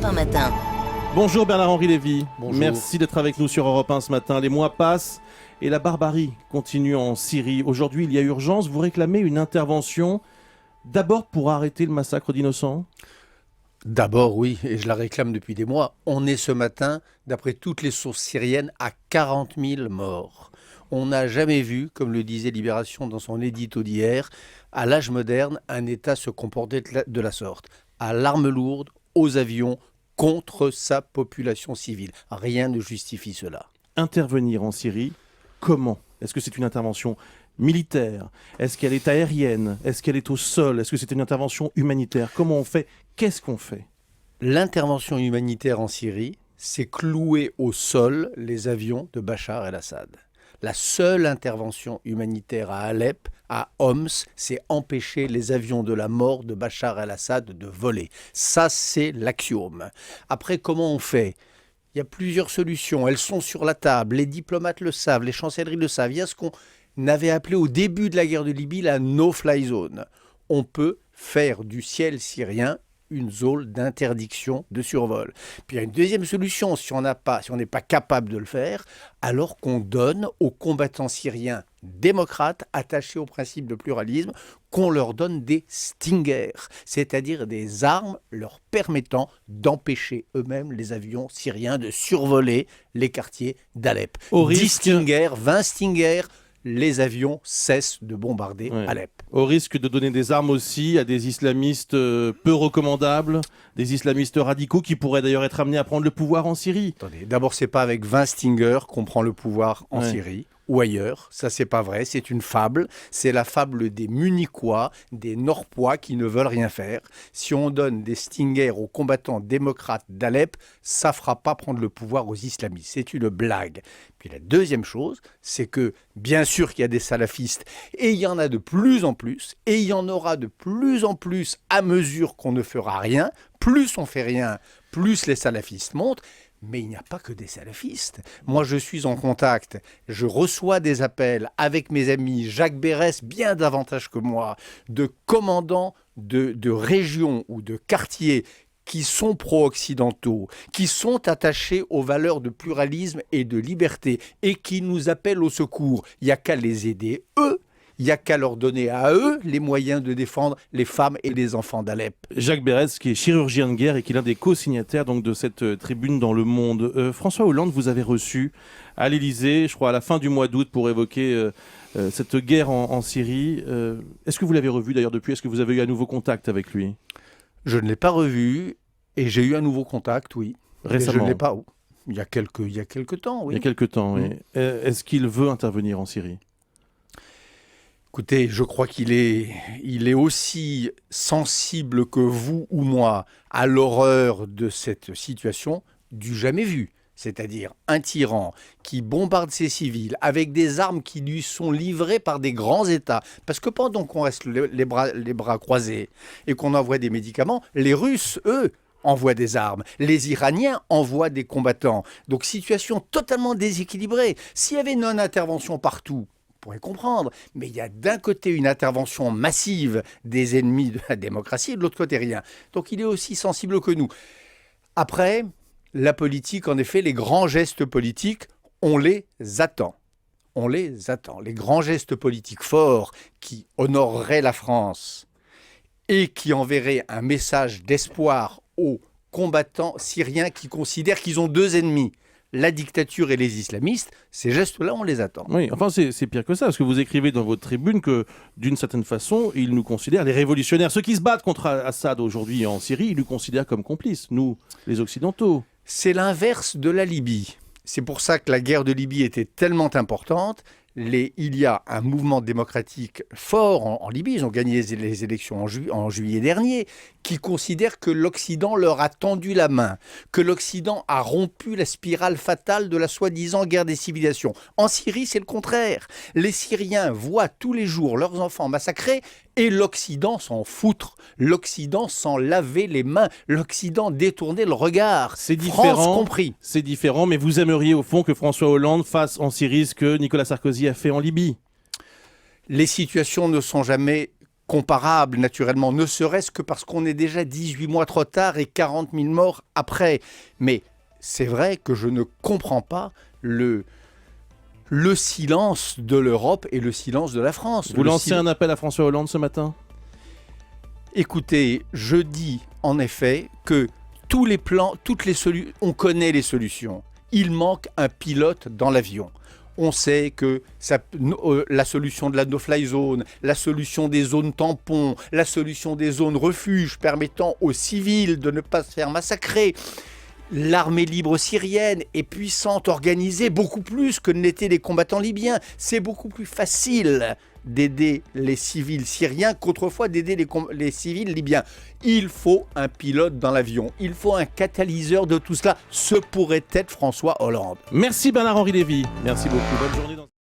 1 matin. Bonjour Bernard-Henri Lévy. Bonjour. Merci d'être avec nous sur Europe 1 ce matin. Les mois passent et la barbarie continue en Syrie. Aujourd'hui, il y a urgence. Vous réclamez une intervention d'abord pour arrêter le massacre d'innocents ? D'abord, oui, et je la réclame depuis des mois. On est ce matin, d'après toutes les sources syriennes, à 40 000 morts. On n'a jamais vu, comme le disait Libération dans son édito d'hier, à l'âge moderne, un État se comporter de la sorte. À l'arme lourde, aux avions, contre sa population civile. Rien ne justifie cela. Intervenir en Syrie, comment ? Est-ce que c'est une intervention militaire ? Est-ce qu'elle est aérienne ? Est-ce qu'elle est au sol ? Est-ce que c'est une intervention humanitaire ? Comment on fait ? Qu'est-ce qu'on fait ? L'intervention humanitaire en Syrie, c'est clouer au sol les avions de Bachar el-Assad. La seule intervention humanitaire à Alep, à Homs, c'est empêcher les avions de la mort de Bachar el-Assad de voler. Ça, c'est l'axiome. Après, comment on fait ? Il y a plusieurs solutions. Elles sont sur la table. Les diplomates le savent, les chancelleries le savent. Il y a ce qu'on avait appelé au début de la guerre de Libye la no-fly zone. On peut faire du ciel syrien une zone d'interdiction de survol. Puis il y a une deuxième solution, si on n'est pas capable de le faire, alors qu'on donne aux combattants syriens démocrates attachés au principe de pluralisme, qu'on leur donne des Stingers, c'est-à-dire des armes leur permettant d'empêcher eux-mêmes les avions syriens de survoler les quartiers d'Alep. 10 Stingers, 20 Stingers, les avions cessent de bombarder Alep. Au risque de donner des armes aussi à des islamistes peu recommandables, des islamistes radicaux qui pourraient d'ailleurs être amenés à prendre le pouvoir en Syrie. Attendez, d'abord, c'est pas avec 20 Stingers qu'on prend le pouvoir en Syrie ou ailleurs. Ça, c'est pas vrai. C'est une fable. C'est la fable des Munichois, des Norpois qui ne veulent rien faire. Si on donne des Stingers aux combattants démocrates d'Alep, ça fera pas prendre le pouvoir aux islamistes. C'est une blague. Puis la deuxième chose, c'est que bien sûr qu'il y a des salafistes et il y en a de plus en plus et il y en aura de plus en plus à mesure qu'on ne fera rien. Plus on fait rien, plus les salafistes montent. Mais il n'y a pas que des salafistes. Moi, je suis en contact, je reçois des appels avec mes amis, Jacques Berès, bien davantage que moi, de commandants de régions ou de quartiers qui sont pro-occidentaux, qui sont attachés aux valeurs de pluralisme et de liberté et qui nous appellent au secours. Il n'y a qu'à les aider, eux. Il n'y a qu'à leur donner à eux les moyens de défendre les femmes et les enfants d'Alep. Jacques Berès, qui est chirurgien de guerre et qui est l'un des co-signataires donc, de cette tribune dans Le Monde. François Hollande, vous avez reçu à l'Élysée, je crois à la fin du mois d'août, pour évoquer cette guerre en Syrie. Est-ce que vous l'avez revu d'ailleurs depuis ? Est-ce que vous avez eu un nouveau contact avec lui ? Je ne l'ai pas revu et j'ai eu un nouveau contact, oui. Récemment ? Mais je ne l'ai pas. Il y a quelques temps, oui. Il y a quelques temps, oui. Est-ce qu'il veut intervenir en Syrie ? Écoutez, je crois qu'il est aussi sensible que vous ou moi à l'horreur de cette situation du jamais vu. C'est-à-dire un tyran qui bombarde ses civils avec des armes qui lui sont livrées par des grands États. Parce que pendant qu'on reste les bras croisés et qu'on envoie des médicaments, les Russes, eux, envoient des armes. Les Iraniens envoient des combattants. Donc situation totalement déséquilibrée. S'il y avait une non-intervention partout, pourrait comprendre, mais il y a d'un côté une intervention massive des ennemis de la démocratie et de l'autre côté rien. Donc il est aussi sensible que nous. Après, la politique, en effet, les grands gestes politiques, on les attend. On les attend. Les grands gestes politiques forts qui honoreraient la France et qui enverraient un message d'espoir aux combattants syriens qui considèrent qu'ils ont deux ennemis, la dictature et les islamistes, ces gestes-là, on les attend. Oui, enfin c'est pire que ça, parce que vous écrivez dans votre tribune que, d'une certaine façon, ils nous considèrent, les révolutionnaires, ceux qui se battent contre Assad aujourd'hui en Syrie, ils nous considèrent comme complices, nous, les Occidentaux. C'est l'inverse de la Libye. C'est pour ça que la guerre de Libye était tellement importante. Il y a un mouvement démocratique fort en Libye, ils ont gagné les élections en juillet dernier, qui considèrent que l'Occident leur a tendu la main, que l'Occident a rompu la spirale fatale de la soi-disant guerre des civilisations. En Syrie, c'est le contraire. Les Syriens voient tous les jours leurs enfants massacrés et l'Occident s'en foutre. L'Occident s'en laver les mains. L'Occident détourner le regard. C'est différent, France compris. C'est différent, mais vous aimeriez au fond que François Hollande fasse en Syrie ce que Nicolas Sarkozy a fait en Libye. Les situations ne sont jamais comparable, naturellement, ne serait-ce que parce qu'on est déjà 18 mois trop tard et 40 000 morts après. Mais c'est vrai que je ne comprends pas le silence de l'Europe et le silence de la France. Vous lancez un appel à François Hollande ce matin ? Écoutez, je dis en effet que tous les plans, on connaît les solutions. Il manque un pilote dans l'avion. On sait que la solution de la no-fly zone, la solution des zones tampons, la solution des zones refuges permettant aux civils de ne pas se faire massacrer. L'armée libre syrienne est puissante, organisée, beaucoup plus que ne l'étaient les combattants libyens. C'est beaucoup plus facile d'aider les civils syriens qu'autrefois d'aider les civils libyens. Il faut un pilote dans l'avion, il faut un catalyseur de tout cela. Ce pourrait être François Hollande. Merci Bernard-Henri Lévy. Merci beaucoup. Bonne journée.